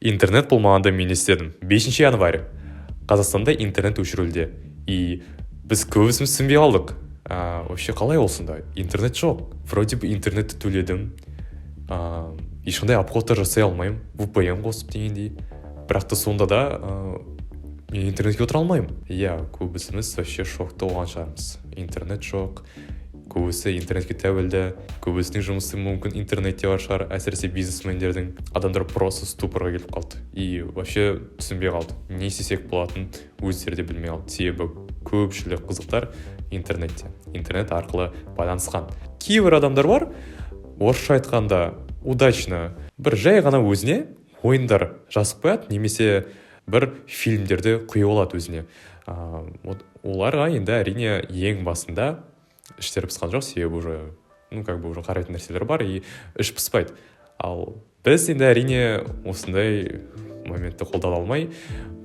Интернет болмағанда мен естедім. 5 январь. Қазақстанда интернет өшірілді. И біз көбісіміз түсінбей қалдық. Вообще қалай ол сонда? Интернет жоқ. Вроде бы интернетті төледім. Ешқандай обходтар жасай алмаймын. VPN қосып дегендей. Бірақ та сонда да мен интернетке отыра алмаймын. Көбісіміз вообще шокта болған шығармыз. Интернет жоқ. Көбісі интернетке тәуелді, көбісінің жұмысы мүмкін интернетте бар шығар, әсіресе бизнесмендердің. Адамдар просто ступорға келіп қалды. И вообще түсінбей қалды. Не істесек болатынын өздері де білмей қалды. Себебі көпшілік қызықтар интернетте. Интернет арқылы байланысқан. Кейбір адамдар бар, орысша айтқанда удачно бір жай ғана өзіне ойындар жазып қояды, немесе бір фильмдерді құйып алады өзіне. Оларға енді әрине ең басында іштері пысқан жоқ, себебі уже уже қарайтын нәрселер бар, и іш пыспайды. Ал біз енді әрине осындай моментті қолдана алмай,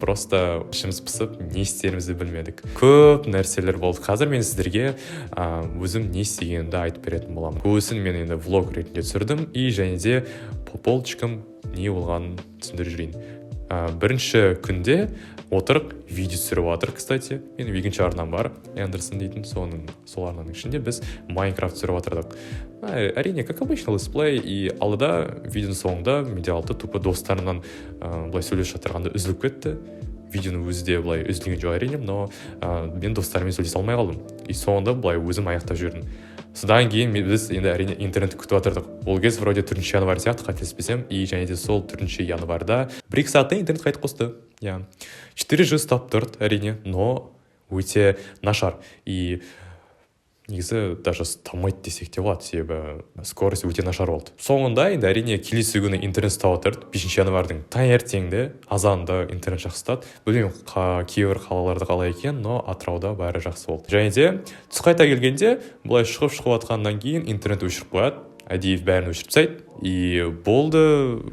просто ішіміз пысып, не істерімізді білмедік. Көп нәрселер болды. Қазір мен сіздерге өзім не істегенімді айтып беретін боламын. Көбісін мен енді влог ретінде түсірдім, и және де по полчикам не болғанын түсіндіріп жүрейін. Бірінші күнде отырық видео түсіріп жатыр, кстати. Менің екінші арнам бар, Эндерсон дейтін, сол арнаның ішінде біз Майнкрафт түсіріп жатырдық. Әрине, как обычно, летсплей, и алдыда видеоның соңында менде алды тупо достарымнан былай сөйлесіп жатырғанда үзіліп кетті. Видеоның өзі де былай үзілген жоқ әрине, но мен достарыммен сөйлесе алмай қалдым. И соңында былай өзім аяқтап жүрдім. Содан кейін біз енді әрине интернетті күтіп жатырдық. Ол кез вроде 4 январь сияқты, қателеспесем, и және де сол 4 январьда 1-2 сағатта интернет қайтып қосты. 4G ұстап тұрды әрине, но өте нашар. И негізі даже ұстамайды десек те болады, себебі скорость өте нашар болды. Соңында енді әрине келесі күні интернет ұстап отырды. 5 январьдың таңертеңде азанда интернет жақсы ұстады. Білмеймін кейбір қалаларда қалай екен, но Атырауда бәрі жақсы болды. Және де түс қайта келгенде былай шығып жатқаннан кейін интернет өшіріп қояды. Әдейі бәрін өшіріп тастайды. И болды,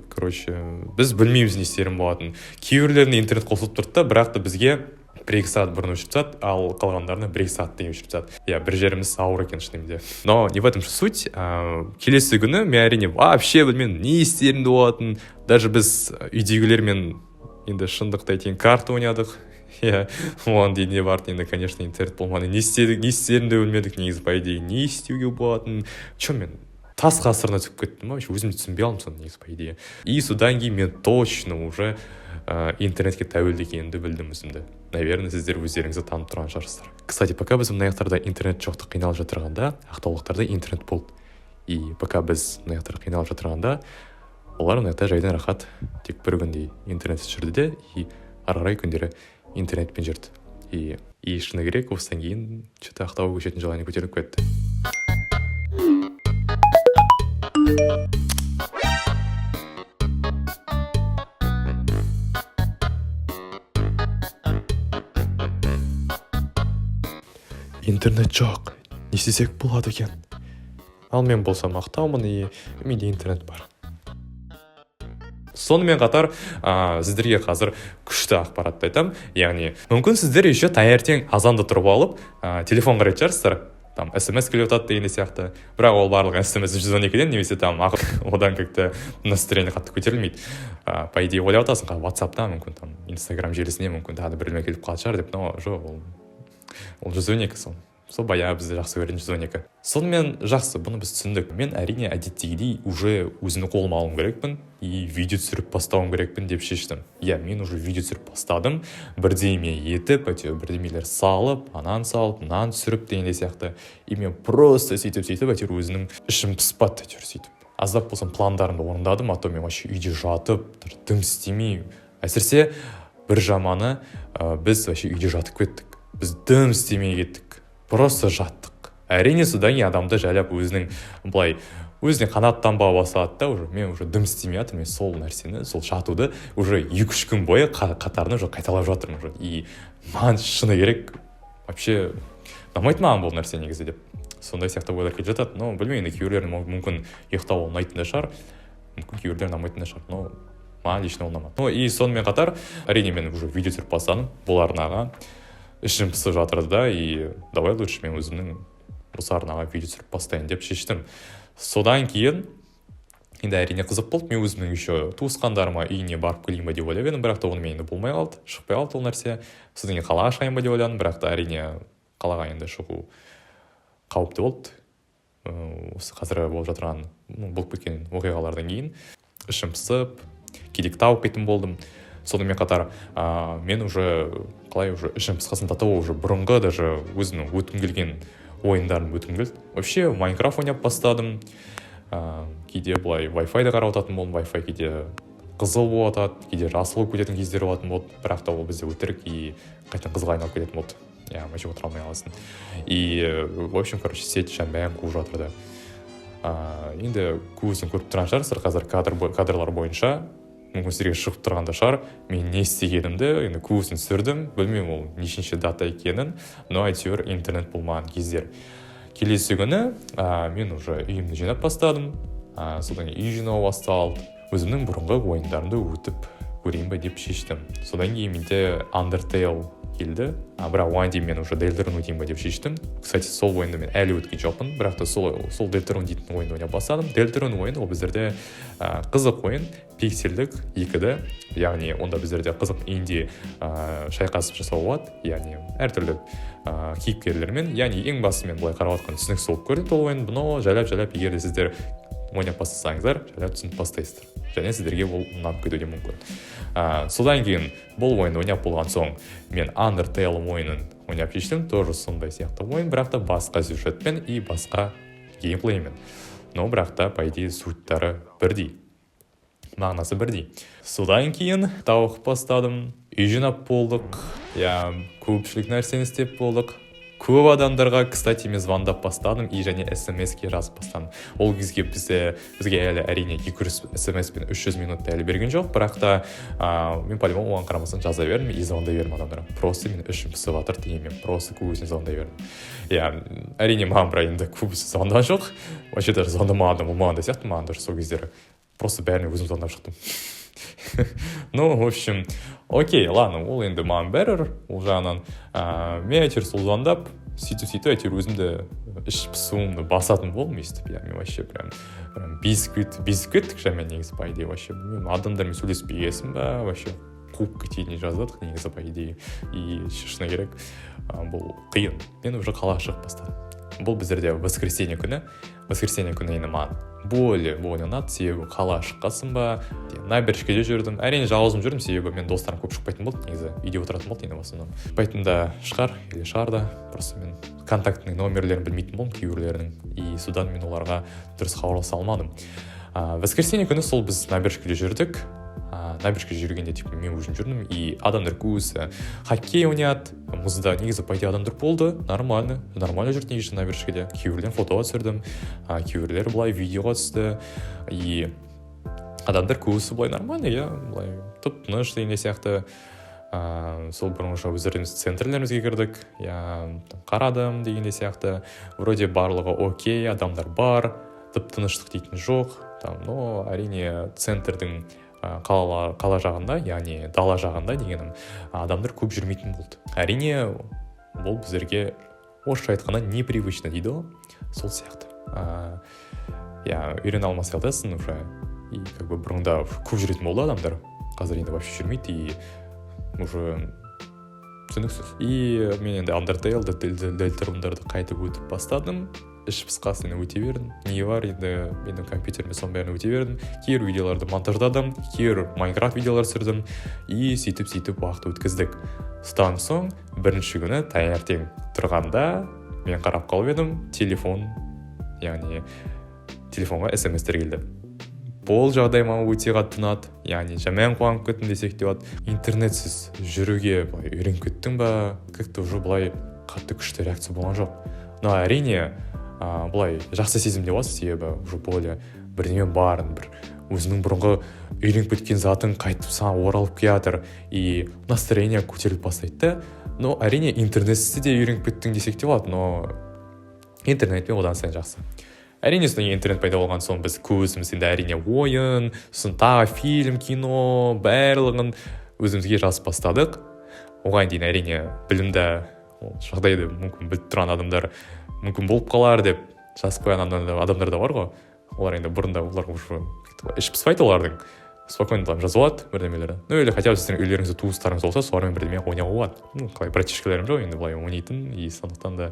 біз білмейміз не істерін болатын. Кейбірлеріне интернет қосылып тұрды да, бірақ та бізге 1-2 сағат бұрын өшіріп тастады, ал қалғандарына 1-2 сағат дейін өшіріп тастады. Бір жеріміз ауыр екен шынымен де. Но не в этом суть. Келесі күні мен әрине вообще білмедім не істерімді болатын. Даже біз үйдегілермен енді шындықты айтайын карта ойнадық. Оған дейін не барды, енді конечно интернет болмады. Не істерімді білмедік негізі, по идее не істеуге болатын. Мен тас ғасырына түсіп кеттім, өзім түсінбей қалдым соны негізі, по идее. И содан кейін мен точно уже интернетке тәуелді екенімді білдім өзімді. Наверное, сіздер өздеріңізді танып тұрған шығарсыздар. Кстати, пока біз мына жақтарда интернет жоқты қиналып жатырғанда, ақтаулықтарда интернет болды. И пока біз мына жақтарда қиналып жатырғанда, олар мына жақта жайдан рахат тек бір күндей интернетсіз жүрді де, и ары қарай күндері интернетпен жүрді. И шыны керек, осыдан кейін что-то Ақтауға көшетін желание көтеріліп кетті. Интернет жоқ, не істесек болады екен. Ал мен болсам Ақтаумын, и менде интернет бар. Сонымен қатар сіздерге қазір күшті ақпаратты айтамын. Яғни мүмкін сіздер еще таңертең азанда тұрып алып телефон қарайтын шығарсыздар. Там смс келіп жатады деген сияқты. Бірақ ол барлық смс 112-ден немесе там одан как-то настроение қатты көтерілмейді. По идее ойлап отырсың, WhatsApp-та мүмкін там Instagram желісіне мүмкін тағы біреулер келіп қалады шығар деп, но жоқ, ол 112 сол баяғы бізде жақсы көретін 112. Сонымен жақсы, бұны біз түсіндік. Мен әрине әдеттегідей уже өзімді қолыма алуым керекпін и видео түсіріп бастауым керекпін деп шештім. Мен уже видео түсіріп бастадым. Бірдеме етіп, бірдемелер салып, анан салып, мынан түсіріп дегенде сияқты. И мен просто сөйтіп өзінің ішім пыспады сөйтіп. Аздап болсам пландарымды орындадым, а то мен вообще үйде жатып, дым істемей. Әсіресе бір жаманы біз вообще үйде жатып кеттік. Біз дым істемей кеттік. Просто жаттық. Әрине содан кейін адамды жайлап өзіне қанаттанбай бастады да, мен уже дым істемей жатырмын. Мен сол нәрсені, сол жатуды уже 2-3 күн бойы қатарына уже қайталап жатырмын. И маған шыны керек, вообще ұнамайды маған бұл нәрсе негізі деп. Сондай сияқты ойлар келіп жатады. Но білмеймін, кейбіреулердің мүмкін ұйықтау ұнайтын да шығар, мүмкін кейбіреулердің ұнамайтын да шығар. Но маған лично ұнамады. И сонымен қатар, әрине мен уже видео түсіріп бастадым бұл арнаға. Ішім пысып жатырды да, и давай лучше мен өзімнің осы арнаға видео түсіріп бастайын деп шештім. Содан кейін енді әрине қызық болды. Мен өзімнің еще туысқандарыма үйіне барып келейін ба деп ойлап едім, бірақ та онымен енді болмай қалды, шықпай қалды ол нәрсе. Содан кейін қалаға шығайын ба деп ойладым, бірақ та әрине қалаға енді шығу қауіпті болды. Осы қазір болып жатырған болып кеткен оқиғалардан кейін ішім пысып, кейде тауып кететін болдым. Сонымен қатар мен уже ішім пысқасын татау уже бұрынғы даже өзімнің өткім келген ойындарым өткім келді. Вообще Майнкрафт ойнап бастадым. Кейде былай Wi-Fi-ді қарап отыратын болдым. Wi-Fi кейде қызыл болып жатады, кейде жасыл болып кететін кездер болатын болды. Бірақ та ол бізде өтірік и қайтадан қызылға айналып кететін болды. Вообще отыра алмай қаласың. И в общем, сеть бәрін қуып жатыр да. Енді көбісін көріп тұрған шығарсыздар қазір кадрлар бойынша. Мүмкін сіздерге шығып тұрғанда шығар. Мен не істегенімді енді көбісін түсірдім. Білмеймін ол нешінші дата екенін, но әйтеуір интернет болмаған кездер. Келесі күні мен уже үйімді жинап бастадым. Содан кейін үй жинау басталды. Өзімнің бұрынғы ойындарымды өтіп көрейін ба деп шештім. Содан кейін менде Undertale келді. Бірақ оған дейін мен уже Deltarune өтейін ба деп шештім. Кстати, сол ойынды мен әлі өткен жоқпын, бірақ та сол Deltarune дейтін ойынды ойнап бастадым. Deltarune ойын ол біздерде қызық ойын, пиксельдік 2D, яғни онда біздерде қызық инди шайқасып жасау болады, яғни әртүрлі кейіпкерлермен, яғни ең басымен былай қарап жатқан түсініксіз болып көрінеді ол ойын, но жайлап егер де сіздер ойнап бастасаңыздар, жайлап түсініп бастайсыздар. Және сіздерге ол ұнап кетуі мүмкін. Содан кейін бұл ойынды ойнап болған соң мен Undertale ойынын ойнап шештім. Тоже сондай сияқты ойын, бірақ та басқа сюжетпен и басқа геймплеймен. Но бірақ та по идее сүйттары бірдей. Мағынасы бірдей. Содан кейін тауық бастадым. Үй жинап болдық. Көпшілік нәрсені істеп болдық. Көп адамдарға, кстати, мен звондап бастадым и және смс-ке жазып бастадым. Ол кезге бізге әлі әрине 200 смс пен 300 минутты әлі берген жоқ, бірақ та мен по-любому оған қарамастан жаза бердім и звондай бердім адамдарға. Просто мен ішім пысып жатыр деген мен просто көбісіне звондай бердім. Әрине маған бірақ енді көбісі звондаған жоқ. Вообще даже звондамаған болмаған да сияқты, маған даже сол кездері просто бәріне өзім звондап шықтым. Ну, в общем, окей, ладно, ол енді маған бәрір, ол жағынан мен әйтеуір сол звондап, сөйтіп әйтеуір өзімді іш пысуымды басатын болдым естіп. Мен вообще прям безіп кеттік мен негізі по идее вообще. Адамдармен сөйлеспей келесің ба, вообще қуып кетейін жаздадық негізі по идее. И шыны керек, бұл қиын. Мен уже қалаға шығып бастадым. Бұл біздерде воскресенье күні енді маған более ұнады, себебі қалаға шыққасын ба, набережкеде жүрдім. Әрине жалғызым жүрдім, себебі мен достарым көп шықпайтын болды, негізі үйде отыратын болды енді в основном. Шықпайтын да шығарда, просто мен контактының номерлерін білмейтін болдым кейбіреулерінің, и содан мен оларға дұрыс хабарласа алмадым. Воскресенье күні сол біз набережкеде жүрдік. Набережкеде жүргенде мен өзім жүрдім, и адамдар көбісі хоккей ойнады, мұзда негізі по идее адамдар болды, нормально жүрді негізі набережкеде. Кейбіреулерін фотоға түсірдім, кейбіреулер былай видеоға түсті, и адамдар көбісі былай нормально, былай тып-тыныш деген сияқты. Сол бұрынғыша өздеріміз центрлерімізге кірдік, қарадым дегенде сияқты. Вроде барлығы окей, адамдар бар, тып-тыныштық дейтін жоқ. Но әрине центрдің қала жағында, яғни дала жағында дегенім, адамдар көп жүрмейтін болды. Әрине, бұл біздерге орысша айтқанда непривычно дейді ғой, сол сияқты. Үйрене алмай қаласың уже, и бұрында көп жүретін болды адамдар, қазір енді вообще жүрмейді, и уже түсініксіз. И мен енді Undertale, Deltarune'дарды қайтып өтіп бастадым. Іш пысқасын өте бердім. Не бар енді менің компьютеріме соның бәрін өте бердім. Кейбір видеоларды монтаждадым, кейбір Майнкрафт видеолар түсірдім, и сөйтіп уақыт өткіздік. Содан соң бірінші күні таңертең тұрғанда мен қарап қалып едім, телефонға смс-тер келді. Бұл жағдай маған өте қатты ұнады, яғни жаман қуанып кеттім десек те болады. Интернетсіз жүруге былай үйреніп кеттім ба, как-то уже былай қатты күшті реакция болған жоқ. Но әрине былай жақсы сезімде боласыз, себебі уже более бірдеңе барын, бір өзінің бұрынғы үйреніп кеткен затын қайтып саған оралып келатыр, и настроение көтеріліп бастайды. Но әрине интернетсіз де үйреніп кеттің десек те болады, но интернетпен одан сайын жақсы. Әрине, содан интернет пайда болған соң біз көбісіміз енді әрине ойын, сосын тағы фильм, кино, барлығын өзімізге жазып бастадық. Оған дейін әрине білімді жағдайды мүмкін біліп тұрған адамдар мүмкін болып қалар деп жазып қойған адамдар да бар ғой. Олар енді бұрында оларға уже іш пыспайды олардың, спокойно там жазып алады бірдемелері. Или хотя бы сіздің үйлеріңізде туыстарыңыз болса, солармен бірдеме ойнауға болады. Қалай братишкаларым жоқ енді былай ойнайтын, и сондықтан да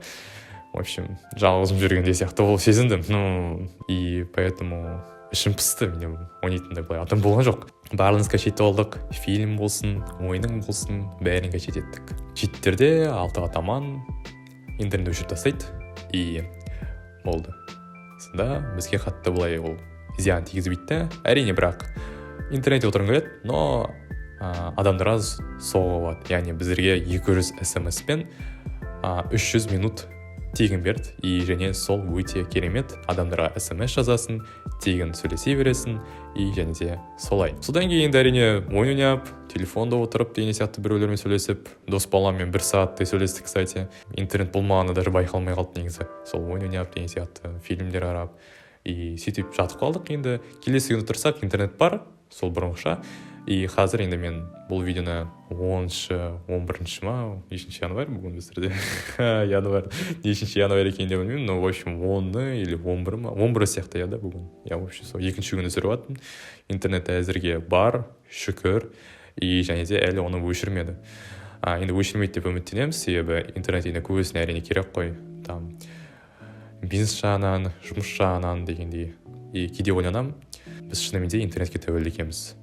в общем жалғызым жүргендей сияқты болып сезіндім. И поэтому ішім пысты, менде ойнайтындай былай адам болған жоқ. Барлығын скачать алдық, фильм болсын, ойының болсын, бәрін скачать еттік. Читтерде 6-ға таман интернет өшіріп тастайды, и болды. Сонда бізге қатты былай ол зиян тигізбейді. Әрине, бірақ интернетте отырғың келеді, но адамдар аз соғуға болады. Яғни біздерге 200 смс пен 300 минут тегін берді, и және сол өте керемет. Адамдарға смс жазасын, тегін сөйлесе бересің, и және де солай. Содан кейін әрине ойын ойнап, телефонда отырып деген сияқты біреулермен сөйлесіп, дос баламмен 1 сағаттай сөйлестік, кстати. Интернет болмағаны даже байқалмай қалды негізі. Сол ойын ойнап деген сияқты фильмдер қарап, и сөйтіп жатып қалдық. Енді келесі күні тұрсақ, интернет бар, сол бұрынғыша. И қазір енді мен бұл видеоны 11 январь бүгін біздерде. Январь, нешінші январь екенін де білмеймін, но в общем 10 или 11 сияқты еді бүгін. Я в общем сол екінші күні түсіріп жатырмын. Интернет әзірге бар, шүкір, и және де әлі оны өшірмеді. Енді өшірмейді деп үміттенеміз, себебі интернет енді көбісіне әрине керек қой. Там бизнес жағынан, жұмыс жағынан дегендей. И кейде ойланамын, біз шынымен де интернетке тәуелді екенбіз.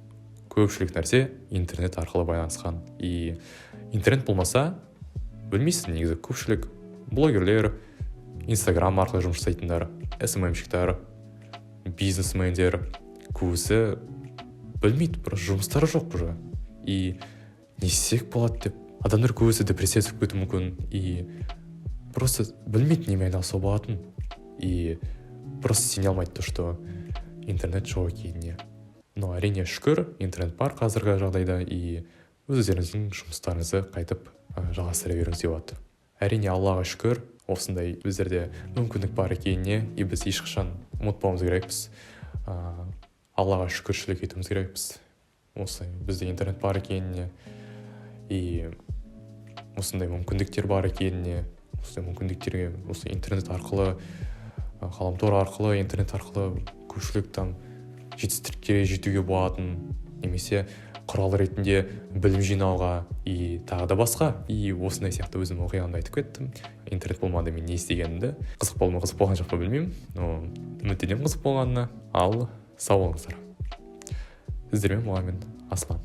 Көпшілік нәрсе интернет арқылы байланысқан. И интернет болмаса, білмейсің негізі, көпшілік блогерлер, инстаграм арқылы жұмыс жасайтындар, SMM-шіктер, бизнесмендер, көбісі білмейді, просто жұмыстары жоқ уже. И не істесек болады деп. Адамдар көбісі депрессия түсіп кетуі мүмкін. И просто білмейді немен айналысуға болатынын. И просто сене алмайды то, что интернет жоқ екеніне. Но әрине шүкір, интернет бар қазіргі жағдайда, и өздеріңіздің жұмыстарыңызды қайтып жалғастыра беруіңізге болады. Әрине Аллаға шүкір, осындай біздерде мүмкіндік бар екеніне, и біз ешқашан ұмытпауымыз керекпіз. Аллаға шүкіршілік етуіміз керекпіз. Осылай бізде интернет бар екеніне, и осындай мүмкіндіктер бар екеніне, осындай мүмкіндіктерге осы интернет арқылы, ғаламтор арқылы, интернет арқылы көпшілік там жетістікке жетуге болатын, немесе құрал ретінде білім жинауға, и тағы да басқа. И осындай сияқты өзім оқиғамды айтып кеттім. Интернет болмағанда мен не істегенімді. Қызық болды ма, қызық болған жоқ па білмеймін, но үміттенемін қызық болғанына. Ал сау болыңыздар. Сіздермен болған мен Аслан.